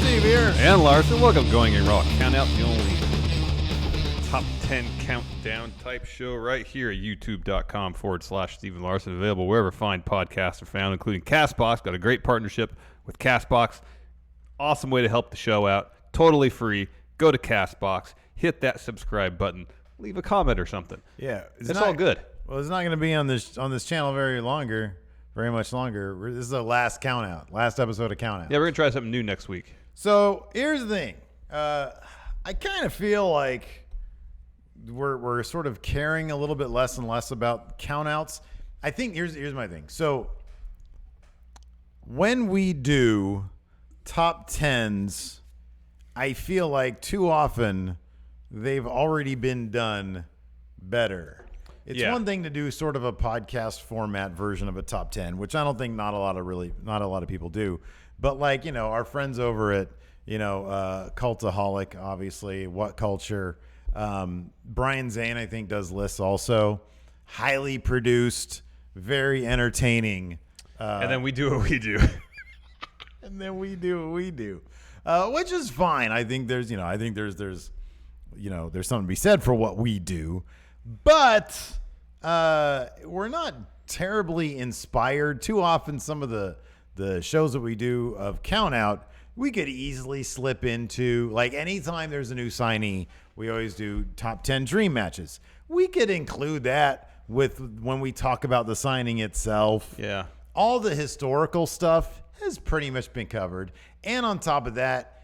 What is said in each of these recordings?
Steve here. And Larson. Welcome to Going in Raw Countout, the only top 10 countdown type show right here at youtube.com/Steven Larson. Available wherever fine podcasts are found, including CastBox. Got a great partnership with CastBox. Awesome way to help the show out. Totally free. Go to CastBox. Hit that subscribe button. Leave a comment or something. Yeah. It's all good. Well, it's not going to be on this channel very much longer. This is the last episode of Countout. Yeah, we're going to try something new next week. So here's the thing. I kind of feel like we're sort of caring a little bit less and less about countouts. I think here's my thing. So when we do top 10s, I feel like too often they've already been done better. It's one thing to do sort of a podcast format version of a top 10, which I don't think not a lot of people do. But like, our friends over at, Cultaholic, obviously, What Culture, Bryan Zane, I think, does lists also. Highly produced, very entertaining. And then we do what we do. Which is fine. I think there's something to be said for what we do. But we're not terribly inspired. Too often, some of the shows that we do of Countout, we could easily slip into, like, anytime there's a new signee, we always do top 10 dream matches. We could include that when we talk about the signing itself. Yeah. All the historical stuff has pretty much been covered. And on top of that,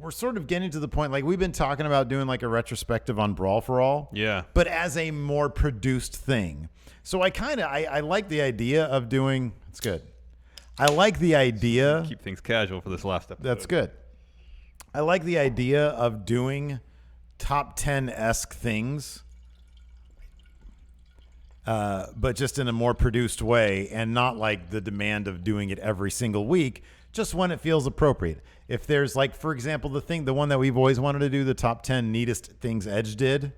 we're sort of getting to the point, like, we've been talking about doing like a retrospective on Brawl for All. Yeah. But as a more produced thing. So I like the idea of doing, it's good. I like the idea. Keep things casual for this last episode. That's good. I like the idea of doing top 10-esque things, but just in a more produced way, and not like the demand of doing it every single week, just when it feels appropriate. If there's, like, for example, the one that we've always wanted to do, the top 10 neatest things Edge did.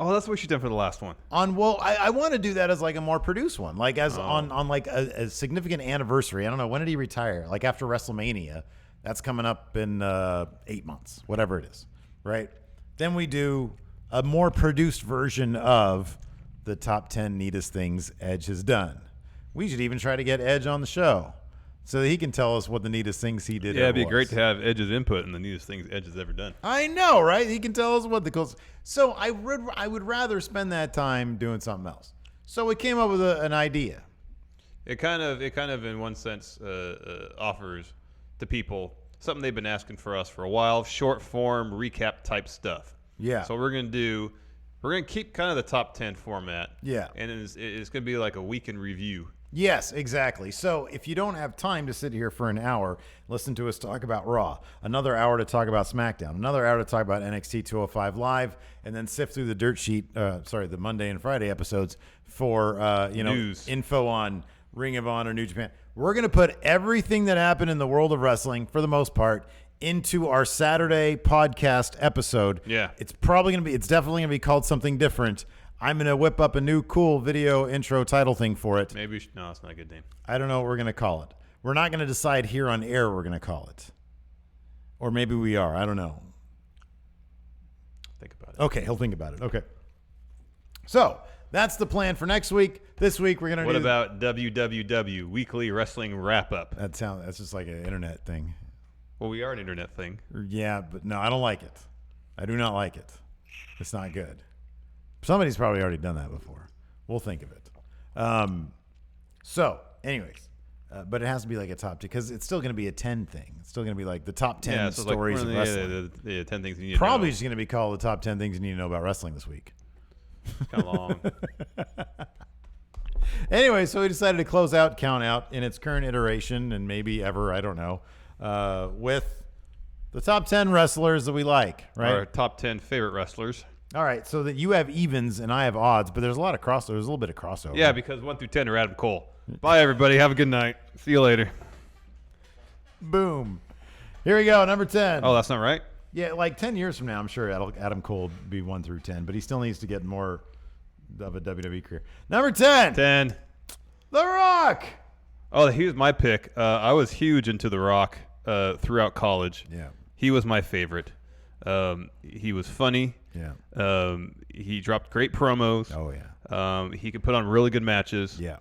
Oh, that's what we should have done for the last one. I want to do that as like a more produced one, like on like a significant anniversary. I don't know, when did he retire? Like after WrestleMania, that's coming up in 8 months, whatever it is, right? Then we do a more produced version of the top 10 neatest things Edge has done. We should even try to get Edge on the show so that he can tell us what the neatest things he did. Yeah, it'd be great to have Edge's input in the neatest things Edge has ever done. I know, right? He can tell us what the goals. So I would rather spend that time doing something else. So we came up with an idea. It kind of in one sense offers to people something they've been asking for us for a while: short form recap type stuff. Yeah. So we're gonna keep kind of the top 10 format. Yeah. And it's gonna be like a week in review. Yes, exactly. So if you don't have time to sit here for an hour, listen to us talk about Raw, another hour to talk about SmackDown, another hour to talk about NXT 205 Live, and then sift through the dirt sheet, the Monday and Friday episodes for, news, info on Ring of Honor, New Japan. We're going to put everything that happened in the world of wrestling, for the most part, into our Saturday podcast episode. Yeah. It's definitely going to be called something different. I'm going to whip up a new cool video intro title thing for it. Maybe no, it's not a good name. I don't know what we're going to call it. We're not going to decide here on air what we're going to call it. Or maybe we are. I don't know. Think about it. Okay, he'll think about it. Okay. So, that's the plan for next week. This week we're going to What about WWW, Weekly Wrestling Wrap-Up? That's just like an internet thing. Well, we are an internet thing. Yeah, but no, I don't like it. I do not like it. It's not good. Somebody's probably already done that before. We'll think of it. So, anyways, but it has to be like a top 10, because it's still going to be a 10 thing. It's still going to be like the top 10 stories of wrestling. The 10 things you need Probably to know. just going to be called the top 10 things you need to know about wrestling this week. It's kind of long. Anyway, so we decided to close out Countout in its current iteration, and maybe ever, I don't know, with the top 10 wrestlers that we like, right? Our top 10 favorite wrestlers. All right, so that you have evens and I have odds, but there's a lot of crossover. There's a little bit of crossover. Yeah, because 1 through 10 are Adam Cole. Bye, everybody. Have a good night. See you later. Boom. Here we go, number 10. Oh, that's not right? Yeah, like 10 years from now, I'm sure Adam Cole will be 1 through 10, but he still needs to get more of a WWE career. Number 10. 10. The Rock. Oh, he was my pick. I was huge into The Rock throughout college. Yeah. He was my favorite. He was funny. Yeah. He dropped great promos. Oh, yeah. He could put on really good matches. Yeah.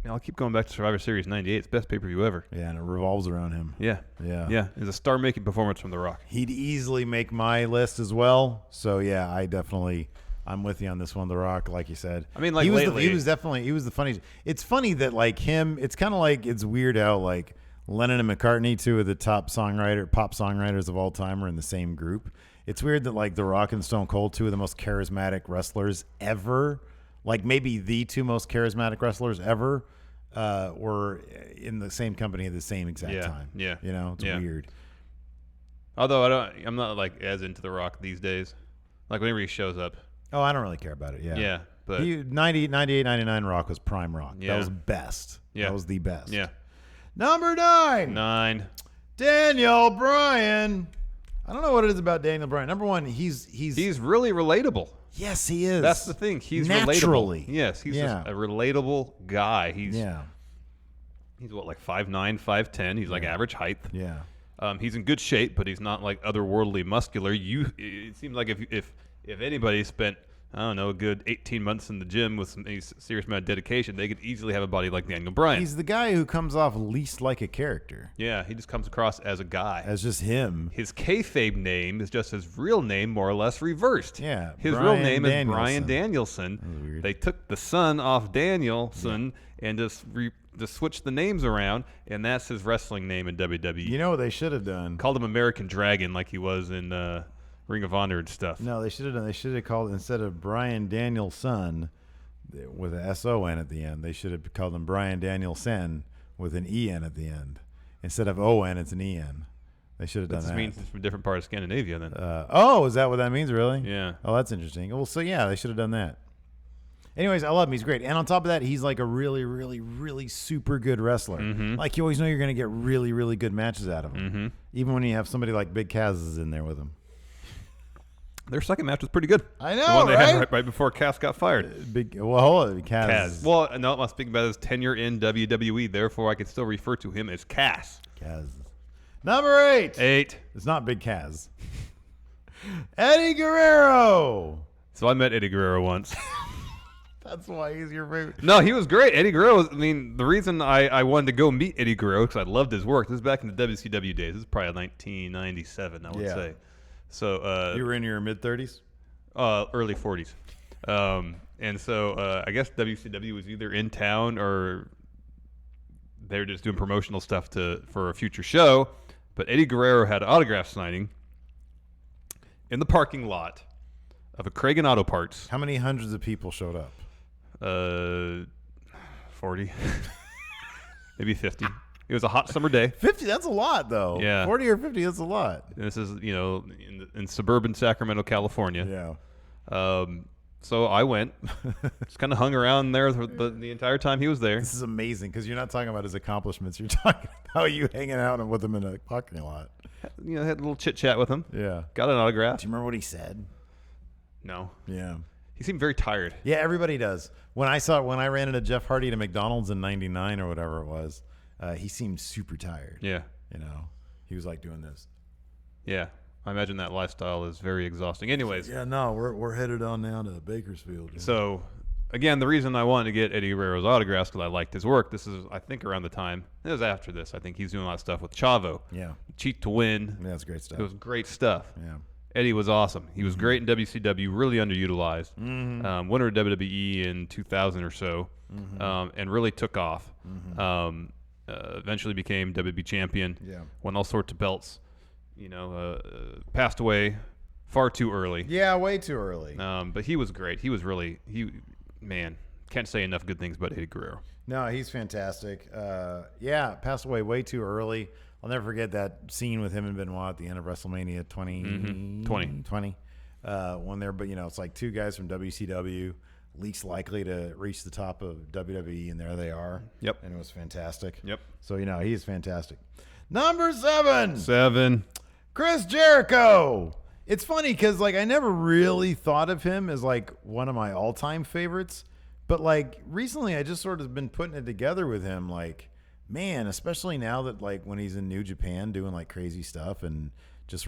I'll keep going back to Survivor Series 98. It's the best pay-per-view ever. Yeah, and it revolves around him. Yeah. Yeah. Yeah. It's a star-making performance from The Rock. He'd easily make my list as well. So, yeah, I'm with you on this one, The Rock, like you said. I mean, like, he was lately... he was the funniest. It's funny that, like, it's kind of like, it's weird how, like, Lennon and McCartney, two of the top pop songwriters of all time, are in the same group. It's weird that, like, The Rock and Stone Cold, two of the most charismatic wrestlers ever, like maybe the two most charismatic wrestlers ever, were in the same company at the same exact time. Yeah. You know, it's weird. Although I'm not like as into The Rock these days. Like whenever he shows up. Oh, I don't really care about it. Yeah. Yeah. But 98, 99 Rock was prime Rock. Yeah. That was best. Yeah. That was the best. Yeah. Number 9. 9. Daniel Bryan. I don't know what it is about Daniel Bryan. Number 1, he's really relatable. Yes, he is. That's the thing. He's naturally. Relatable. Yes, he's just a relatable guy. He's what, like 5'9", 5'10". He's like average height. Yeah. He's in good shape, but he's not like otherworldly muscular. It seems like if anybody spent, I don't know, a good 18 months in the gym with some serious amount of dedication, they could easily have a body like Daniel Bryan. He's the guy who comes off least like a character. Yeah, he just comes across as a guy. As just him. His kayfabe name is just his real name, more or less reversed. Yeah. His real name is Bryan Danielson. They took the son off Danielson and just switched the names around, and that's his wrestling name in WWE. You know what they should have done? Called him American Dragon like he was in Ring of Honor and stuff. No, they should have called, instead of Bryan Danielson with an S-O-N at the end, they should have called him Bryan Danielson with an E-N at the end. Instead of O-N, it's an E-N. They should have done that. That means it's from a different part of Scandinavia then. Is that what that means, really? Yeah. Oh, that's interesting. Well, so yeah, they should have done that. Anyways, I love him. He's great. And on top of that, he's like a really, really, really super good wrestler. Mm-hmm. Like, you always know you're going to get really, really good matches out of him. Mm-hmm. Even when you have somebody like Big Kaz is in there with him. Their second match was pretty good. I know, the one they right? had right before Cass got fired. Hold on. Kaz. Well, no, I'm speaking about his tenure in WWE. Therefore, I can still refer to him as Cass. Kaz. Number 8. 8. It's not Big Kaz. Eddie Guerrero. So I met Eddie Guerrero once. That's why he's your favorite. No, he was great. Eddie Guerrero, the reason I wanted to go meet Eddie Guerrero, because I loved his work. This is back in the WCW days. This is probably 1997, I would say. So you were in your mid-30s? Early 40s. And so I guess WCW was either in town or they were just doing promotional stuff for a future show. But Eddie Guerrero had an autograph signing in the parking lot of a Craig Auto Parts. How many hundreds of people showed up? 40. Maybe 50. It was a hot summer day. 50, that's a lot, though. Yeah. 40 or 50, that's a lot. And this is, in suburban Sacramento, California. Yeah. So I went, just kind of hung around there the entire time he was there. This is amazing, because you're not talking about his accomplishments. You're talking about you hanging out with him in a parking lot. Had a little chit-chat with him. Yeah. Got an autograph. Do you remember what he said? No. Yeah. He seemed very tired. Yeah, everybody does. When I ran into Jeff Hardy at McDonald's in 99 or whatever it was, he seemed super tired. Yeah. He was like doing this. Yeah. I imagine that lifestyle is very exhausting. Anyways. Yeah, no, we're headed on now to Bakersfield. Yeah. So, again, the reason I wanted to get Eddie Guerrero's autographs because I liked his work. This is, I think, around the time. It was after this. I think he's doing a lot of stuff with Chavo. Yeah. Cheat to Win. Yeah, that's great stuff. It was great stuff. Yeah. Eddie was awesome. He was great in WCW, really underutilized. Mm-hmm. Winner of WWE in 2000 or so, and really took off. Mm-hmm. Eventually became WWE champion. Yeah. Won all sorts of belts. Passed away far too early. Yeah, way too early. But he was great. He was really can't say enough good things about Eddie Guerrero. No, he's fantastic. Passed away way too early. I'll never forget that scene with him and Benoit at the end of WrestleMania 20. When they're, but it's like two guys from WCW, least likely to reach the top of WWE, and there they are. Yep. And it was fantastic. Yep. So he's fantastic. Number 7. 7. Chris Jericho. It's funny because I never really thought of him as one of my all-time favorites, but recently I just sort of been putting it together with him man, especially now that like when he's in New Japan doing like crazy stuff and just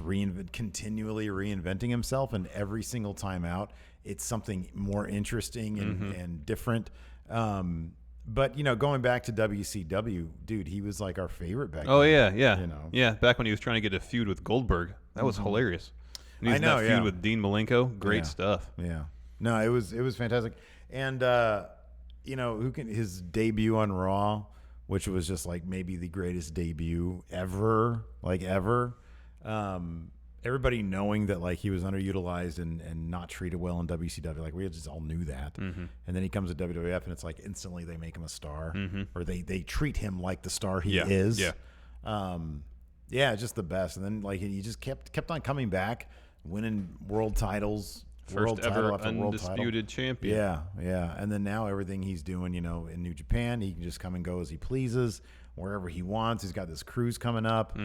continually reinventing himself, and every single time out, it's something more interesting and different. But going back to WCW, dude, he was like our favorite back then. Oh yeah. Yeah, back when he was trying to get a feud with Goldberg, that was hilarious. And he was in that feud with Dean Malenko, great stuff. Yeah, no, it was fantastic, and his debut on Raw, which was just like maybe the greatest debut ever. Everybody knowing that like he was underutilized and not treated well in WCW, like we just all knew that. And then he comes to WWF, and it's like instantly they make him a star, or they treat him like the star he is. Just the best. And then like he just kept on coming back, winning world titles. First ever undisputed champion. Yeah. And then now everything he's doing, in New Japan, he can just come and go as he pleases, wherever he wants. He's got this cruise coming up.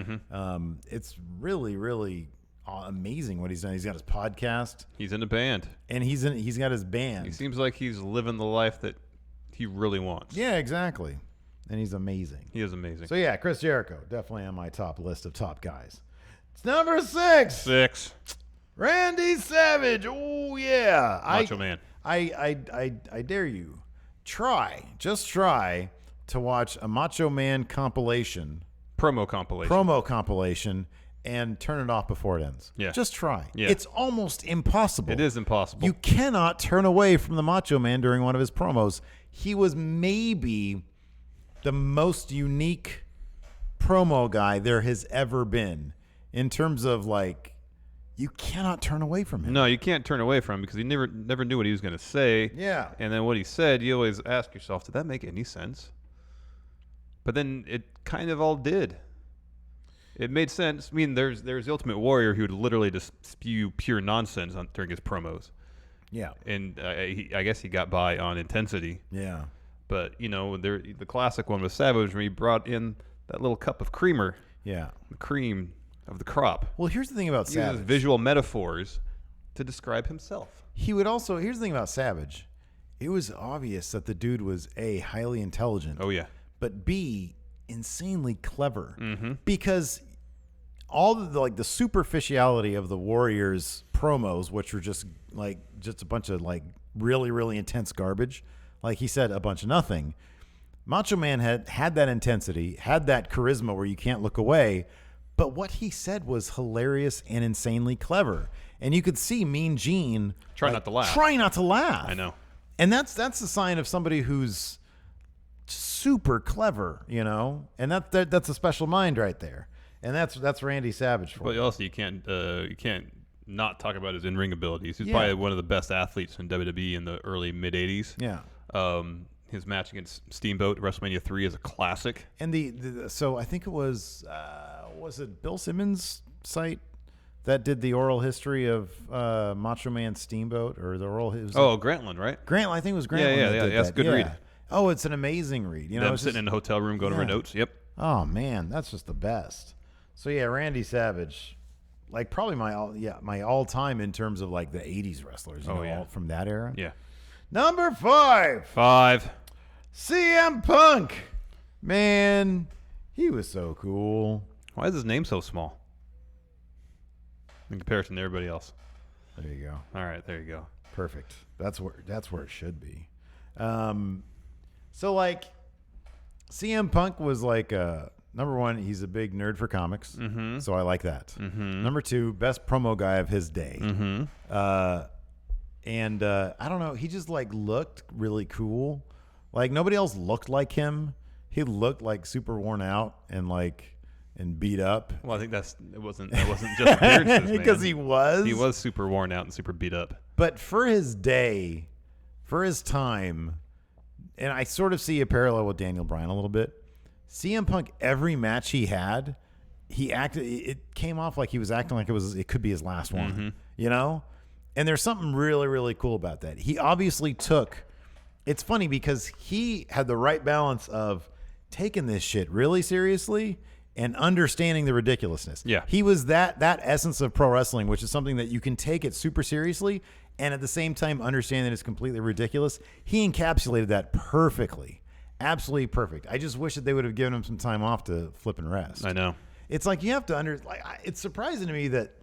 It's really, really amazing what he's done. He's got his podcast. He's in a band. And he's got his band. He seems like he's living the life that he really wants. Yeah, exactly. And he's amazing. He is amazing. So, yeah, Chris Jericho, definitely on my top list of top guys. It's number 6. Randy Savage. Oh, yeah. Macho Man. I dare you. Just try to watch a Macho Man compilation. Promo compilation. And turn it off before it ends. Yeah. Just try. Yeah. It's almost impossible. It is impossible. You cannot turn away from the Macho Man during one of his promos. He was maybe the most unique promo guy there has ever been in terms of like, you cannot turn away from him. No, you can't turn away from him because you never knew what he was going to say. Yeah. And then what he said, you always ask yourself, did that make any sense? But then it kind of all did. It made sense. I mean, there's the Ultimate Warrior who would literally just spew pure nonsense during his promos. Yeah. And I guess he got by on intensity. Yeah. But, the classic one was Savage when he brought in that little cup of creamer. Yeah. The cream of the crop. Well, here's the thing about He Savage. uses visual metaphors to describe himself. He would also, here's the thing about Savage. It was obvious that the dude was A, highly intelligent. Oh, yeah. But B, insanely clever. Because all the superficiality of the Warriors promos, which were just a bunch of like really, really intense garbage, like he said, a bunch of nothing. Macho Man had that intensity, had that charisma where you can't look away, but what he said was hilarious and insanely clever. And you could see Mean Gene Try not to laugh. I know. And that's a sign of somebody who's super clever, and that's a special mind right there. And that's Randy Savage for But you. also you can't not talk about his in-ring abilities. He's probably one of the best athletes in WWE in the early mid-'80s. Yeah. His match against Steamboat WrestleMania 3 is a classic. And so I think it was it Bill Simmons' site that did the oral history of Macho Man Steamboat, or the oral? Grantland, right? Grantland, I think it was Grantland. Yeah. That's a good read. Oh, it's an amazing read. Them sitting in a hotel room going over notes. Yep. Oh man, that's just the best. So yeah, Randy Savage, like probably my all-time in terms of like the '80s wrestlers. All from that era. Yeah. Number 5. CM Punk. Man, he was so cool. Why is his name so small in comparison to everybody else? There you go. All right, there you go. Perfect. That's where it should be. So like CM Punk was like number 1, he's a big nerd for comics, so I like that. Number 2, best promo guy of his day. And I don't know, he just like looked really cool. Like nobody else looked like him. He looked like super worn out and beat up. Well, I think it wasn't just appearances, because man. He was super worn out and super beat up. But for his day, for his time, and I sort of see a parallel with Daniel Bryan a little bit. CM Punk, every match he had, it came off like he was acting like it could be his last one, And there's something really, really cool about that. He obviously it's funny because he had the right balance of taking this shit really seriously and understanding the ridiculousness. Yeah. He was that essence of pro wrestling, which is something that you can take it super seriously and at the same time understand that it's completely ridiculous. He encapsulated that perfectly. Absolutely perfect. I just wish that they would have given him some time off to flip and rest. I know. It's like you have to it's surprising to me that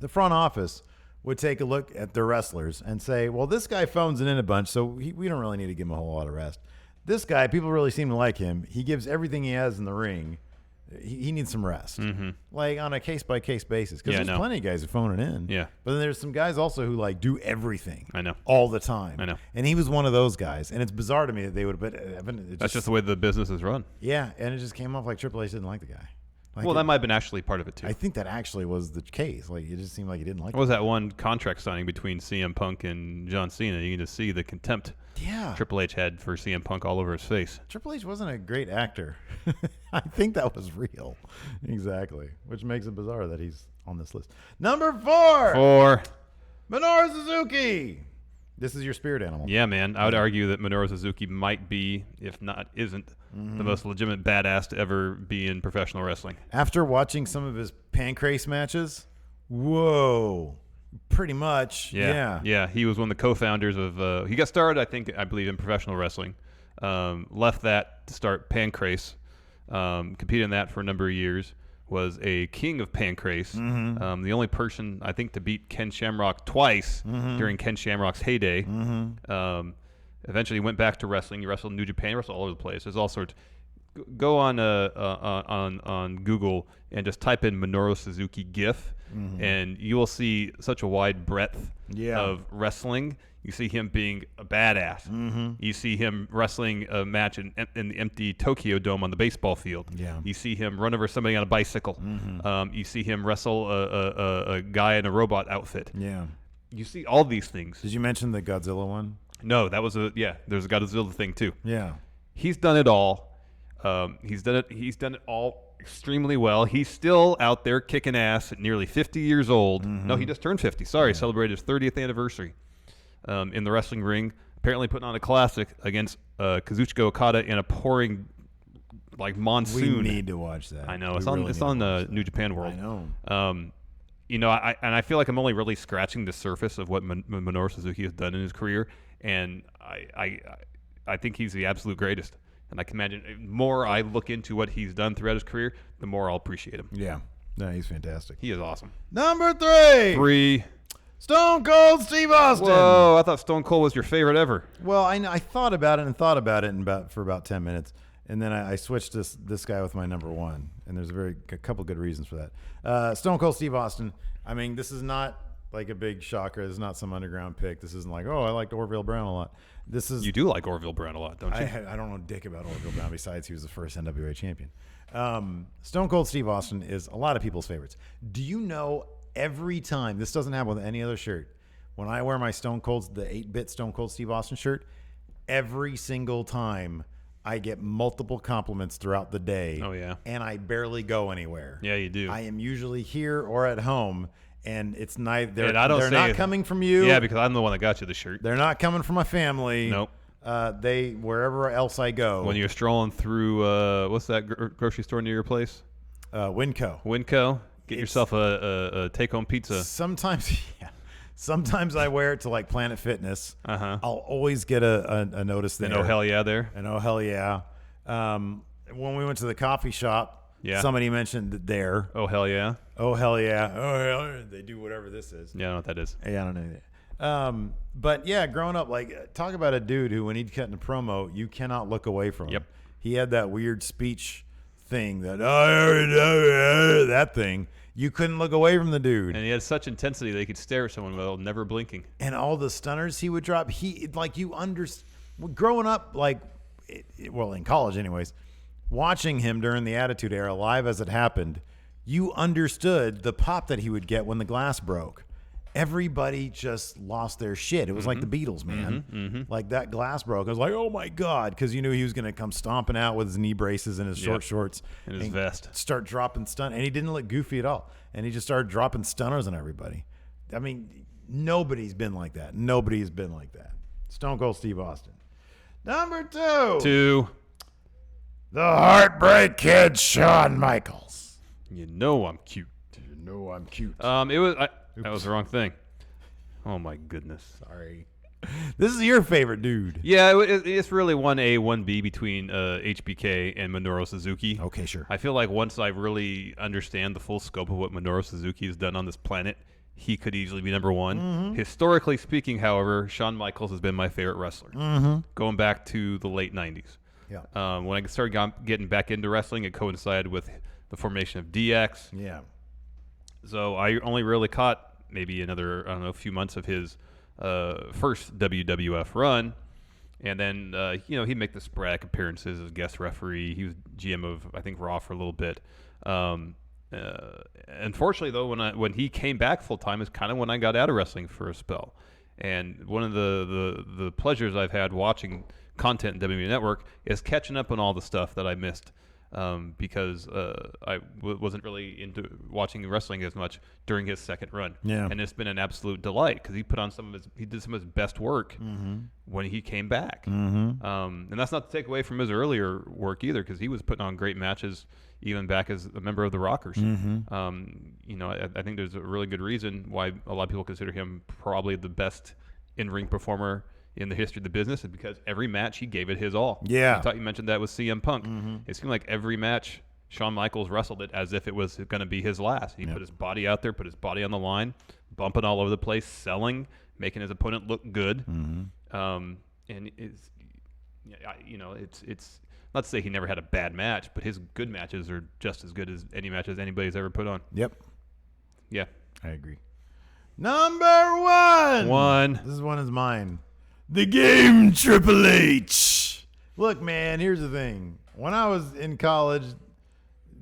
the front office would take a look at their wrestlers and say, well, this guy phones it in a bunch, so we don't really need to give him a whole lot of rest. This guy, people really seem to like him. He gives everything he has in the ring. He needs some rest, like on a case-by-case basis, because there's plenty of guys who phone it in. Yeah. But then there's some guys also who like do everything. I know. All the time. I know. And he was one of those guys. And it's bizarre to me that they would have been. That's just the way the business is run. Yeah, and it just came off like Triple H didn't like the guy. Like that might have been actually part of it, too. I think that actually was the case. Like, it just seemed like he didn't like it. What was that one contract signing between CM Punk and John Cena? You can just see the contempt Triple H had for CM Punk all over his face. Triple H wasn't a great actor. I think that was real. Exactly. Which makes it bizarre that he's on this list. Number 4. Menorah Suzuki. This is your spirit animal. Yeah, man. I would argue that Menorah Suzuki might be, if not isn't, the most legitimate badass to ever be in professional wrestling. After watching some of his pancrase matches, whoa, pretty much. Yeah. He was one of the co-founders of. He got started, I believe, in professional wrestling. Left that to start pancrase. Competed in that for a number of years. Was a king of pancrase. The only person I think to beat Ken Shamrock twice during Ken Shamrock's heyday. Eventually went back to wrestling. He wrestled in New Japan. He wrestled all over the place. There's all sorts. Go on Google and just type in Menorah Suzuki GIF, and you will see such a wide breadth of wrestling. You see him being a badass. You see him wrestling a match in the empty Tokyo Dome on the baseball field. You see him run over somebody on a bicycle. You see him wrestle a guy in a robot outfit. You see all these things. Did you mention the Godzilla one? No, that was there's a Godzilla thing too. Yeah. He's done it all. He's done it all extremely well. He's still out there kicking ass at nearly 50 years old. No, he just turned 50. Sorry, celebrated his 30th anniversary in the wrestling ring. Apparently putting on a classic against Kazuchika Okada in a pouring monsoon. We need to watch that. I know. It's on New Japan World. I know. I feel like I'm only really scratching the surface of what Menorah Suzuki has done in his career, and I think he's the absolute greatest. And I can imagine the more I look into what he's done throughout his career, the more I'll appreciate him. Yeah. No, he's fantastic. He is awesome. Number 3. Stone Cold Steve Austin. Whoa, I thought Stone Cold was your favorite ever. Well, I thought about it for about 10 minutes. And then I switched this guy with my number 1. And there's a couple good reasons for that. Stone Cold Steve Austin. I mean, this is not like a big shocker. This is not some underground pick. This isn't like, I liked Orville Brown a lot. You do like Orville Brown a lot, don't you? I don't know dick about Orville Brown besides he was the first NWA champion. Stone Cold Steve Austin is a lot of people's favorites. Do you know every time, this doesn't happen with any other shirt, when I wear my the 8-bit Stone Cold Steve Austin shirt, every single time I get multiple compliments throughout the day. Oh, yeah. And I barely go anywhere. Yeah, you do. I am usually here or at home, and it's neither. They're not coming from you. Yeah, because I'm the one that got you the shirt. They're not coming from my family. Nope. Wherever else I go. When you're strolling through, what's that grocery store near your place? Winco. Get yourself a take-home pizza. Sometimes, yeah. Sometimes I wear it to like Planet Fitness. I'll always get a notice there. And oh hell yeah there. And oh hell yeah. When we went to the coffee shop, somebody mentioned there. Oh hell yeah. Oh hell yeah. Oh hell yeah. They do whatever this is. Yeah, I don't know what that is. Yeah, I don't know that. But yeah, growing up, talk about a dude who, when he'd cut in a promo, you cannot look away from him. Yep. He had that weird speech thing that thing. You couldn't look away from the dude. And he had such intensity that he could stare at someone while never blinking. And all the stunners he would drop, growing up, in college anyways, watching him during the Attitude Era live as it happened, you understood the pop that he would get when the glass broke. Everybody just lost their shit. It was like the Beatles, man. Like that glass broke. I was like, oh my God, because you knew he was going to come stomping out with his knee braces and his short shorts. And his vest. Start dropping stun. And he didn't look goofy at all. And he just started dropping stunners on everybody. I mean, nobody's been like that. Nobody has been like that. Stone Cold Steve Austin. Number 2. The Heartbreak Kid, Shawn Michaels. You know I'm cute. You know I'm cute. That was the wrong thing. Oh my goodness. Sorry. This is your favorite dude. Yeah, it's really 1A, 1B between HBK and Minoru Suzuki. Okay, sure. I feel like once I really understand the full scope of what Minoru Suzuki has done on this planet, he could easily be number one. Mm-hmm. Historically speaking, however, Shawn Michaels has been my favorite wrestler, going back to the late 90s. Yeah. When I started getting back into wrestling, it coincided with the formation of DX. Yeah. So I only really caught maybe another, I don't know, a few months of his first WWF run. And then, he'd make the sporadic appearances as guest referee. He was GM of, I think, Raw for a little bit. Unfortunately, though, when he came back full-time is kind of when I got out of wrestling for a spell. And one of the pleasures I've had watching content in WWE Network is catching up on all the stuff that I missed. Because I wasn't really into watching wrestling as much during his second run. Yeah. And it's been an absolute delight because he did some of his best work when he came back. Mm-hmm. And that's not to take away from his earlier work either, because he was putting on great matches even back as a member of the Rockers. Mm-hmm. I think there's a really good reason why a lot of people consider him probably the best in-ring performer in the history of the business, is because every match he gave it his all. Yeah. I thought you mentioned that with CM Punk. Mm-hmm. It seemed like every match Shawn Michaels wrestled it as if it was going to be his last. He put his body out there, put his body on the line, bumping all over the place, selling, making his opponent look good. Mm-hmm. And it's not to say he never had a bad match, but his good matches are just as good as any matches anybody's ever put on. Yep. Yeah. I agree. Number one. This one is mine. The Game Triple H. Look, man, here's the thing. When I was in college,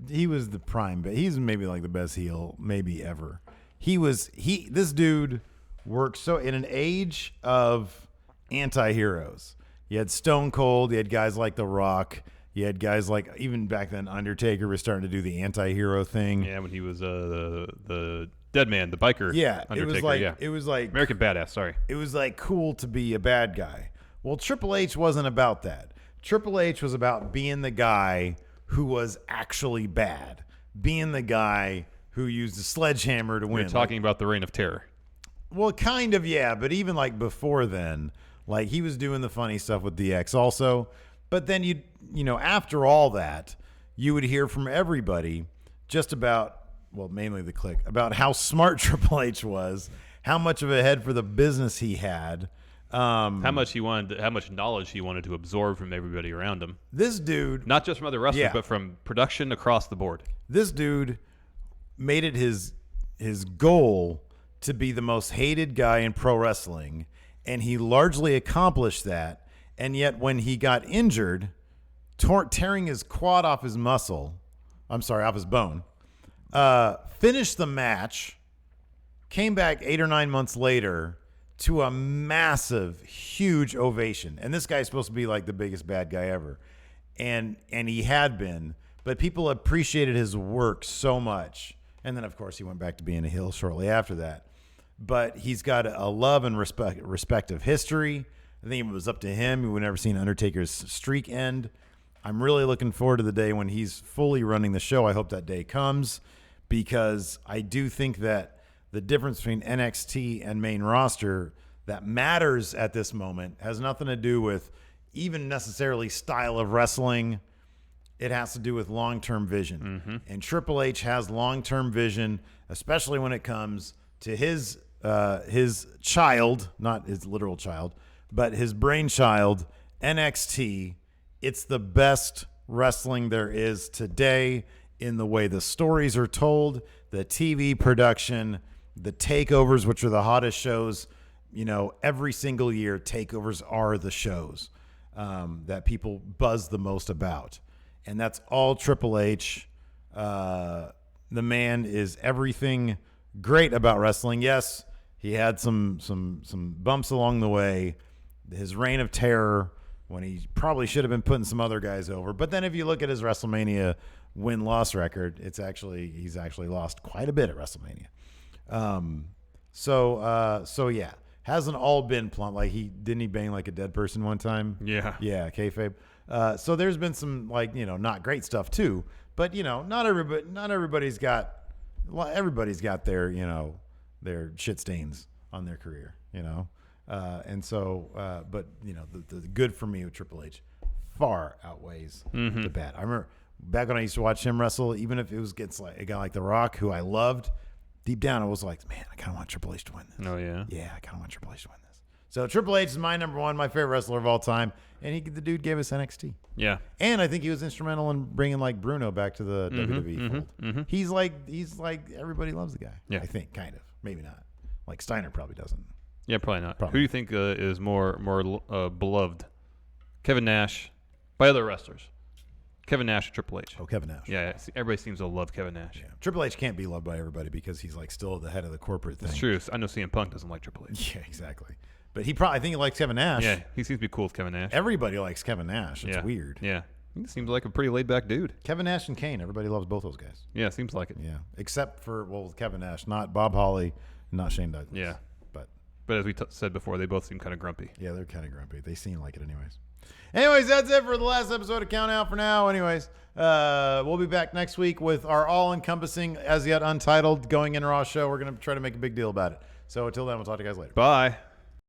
he was the prime, but he's maybe like the best heel maybe ever. This dude worked so in an age of anti-heroes. You had Stone Cold, you had guys like The Rock, you had guys like, even back then, Undertaker was starting to do the anti-hero thing. Yeah, when he was the Dead Man, the biker. Yeah, Undertaker. it was like American Badass. Sorry, it was like cool to be a bad guy. Well, Triple H wasn't about that. Triple H was about being the guy who was actually bad, being the guy who used a sledgehammer to win. We're talking about the Reign of Terror. Well, kind of, yeah, but even like before then, like he was doing the funny stuff with DX also. But then after all that, you would hear from everybody just about, well, mainly the Clique, about how smart Triple H was, how much of a head for the business he had, how much knowledge he wanted to absorb from everybody around him. This dude, not just from other wrestlers, but from production across the board. This dude made it his goal to be the most hated guy in pro wrestling, and he largely accomplished that. And yet, when he got injured, tearing his quad off his off his bone. Finished the match, came back 8 or 9 months later to a massive, huge ovation. And this guy's supposed to be like the biggest bad guy ever. And he had been, but people appreciated his work so much. And then, of course, he went back to being a heel shortly after that. But he's got a love and respect of history. I think it was up to him. We would never seen Undertaker's streak end. I'm really looking forward to the day when he's fully running the show. I hope that day comes, because I do think that the difference between NXT and main roster that matters at this moment has nothing to do with even necessarily style of wrestling. It has to do with long-term vision. Mm-hmm. And Triple H has long-term vision, especially when it comes to his child, not his literal child, but his brainchild, NXT. It's the best wrestling there is today in the way the stories are told, the TV production, the takeovers, which are the hottest shows. Every single year, takeovers are the shows that people buzz the most about. And that's all Triple H. The man is everything great about wrestling. Yes, he had some bumps along the way. His reign of terror, when he probably should have been putting some other guys over. But then if you look at his WrestleMania win-loss record, he's actually lost quite a bit at WrestleMania. So yeah, hasn't all been plumb. Like he bang like a dead person one time? Yeah, kayfabe. So there's been some not great stuff too. But not everybody's got their their shit stains on their career. But the good for me with Triple H far outweighs the bad. I remember back when I used to watch him wrestle, even if it was against like a guy like The Rock, who I loved, deep down I was like, man, I kind of want Triple H to win this. Oh, yeah? Yeah, I kind of want Triple H to win this. So Triple H is my number one, my favorite wrestler of all time, and the dude gave us NXT. Yeah. And I think he was instrumental in bringing like Bruno back to the WWE fold. He's like everybody loves the guy. Yeah. I think kind of, maybe not. Like Steiner probably doesn't. Yeah, probably not. Probably. Who do you think is more beloved? Kevin Nash by other wrestlers. Kevin Nash or Triple H? Oh, Kevin Nash. Yeah, everybody seems to love Kevin Nash. Yeah. Triple H can't be loved by everybody because he's like still the head of the corporate thing. It's true. I know CM Punk doesn't like Triple H. Yeah, exactly. But I think he likes Kevin Nash. Yeah, he seems to be cool with Kevin Nash. Everybody likes Kevin Nash. It's weird. Yeah. He seems like a pretty laid-back dude. Kevin Nash and Kane. Everybody loves both those guys. Yeah, seems like it. Yeah, except for Kevin Nash, not Bob Holly, not Shane Douglas. Yeah. But as we said before, they both seem kind of grumpy. Yeah, they're kind of grumpy. They seem like it anyways. That's it for the last episode of Countout for now. Anyways, we'll be back next week with our all-encompassing, as yet untitled, Going in Raw show. We're going to try to make a big deal about it. So until then, we'll talk to you guys later. Bye.